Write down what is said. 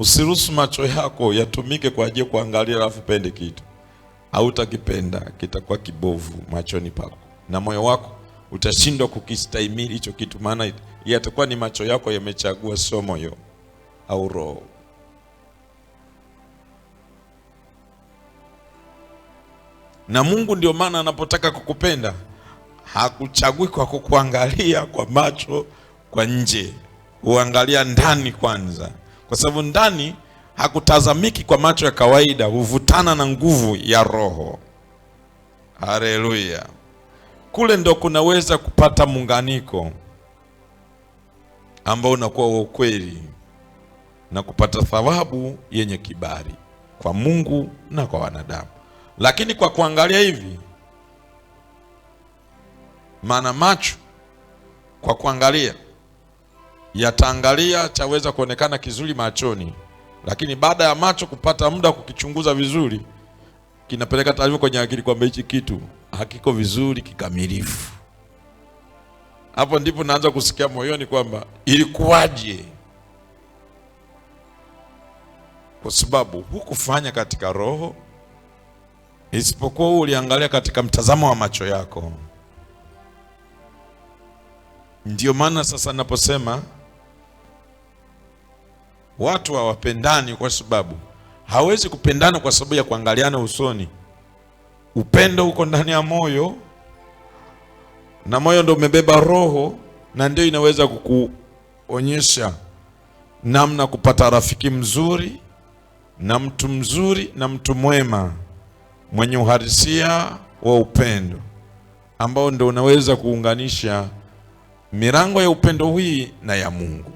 Usiruhusu macho yako yatumike kwa ajili ya kuangalia alafu pende kitu. Hautakipenda, kitakuwa kibovu machoni pako. Na moyo wako utashindwa kukistahimili hicho kitu, maana yatakuwa ni macho yako yamechagua, sio moyo au roho. Na Mungu ndio maana anapotaka kukupenda hakuchagui kwa kukuangalia kwa macho kwa nje. Huangalia ndani kwanza, kwa sababu ndani hakutazamiki kwa macho ya kawaida, huvutana na nguvu ya Roho. Haleluya! Kule ndo kunaweza kupata muunganiko ambao unakuwa wa ukweli na kupata thawabu yenye kibali kwa Mungu na kwa wanadamu. Lakini kwa kuangalia hivi, maana macho kwa kuangalia yataangalia chaweza kuonekana kizuri machoni, lakini baada ya macho kupata muda kukichunguza vizuri, kinapeleka taarifa kwenye akili kwamba hichi kitu hakiko vizuri kikamilifu. Hapo ndipo naanza kusikia moyoni kwamba ilikuwaje, kwa sababu hukufanya katika roho, isipokuwa uliangalia katika mtazamo wa macho yako. Ndio maana sasa naposema watu hawapendani, kwa sababu hawezi kupendana kwa sababu ya kuangaliana usoni. Upendo uko ndani ya moyo, na moyo ndio umebeba roho, na ndio inaweza kukuonyesha namna kupata rafiki mzuri na mtu mzuri na mtu mwema mwenye uhalisia wa upendo, ambao ndio unaweza kuunganisha milango ya upendo hii na ya Mungu.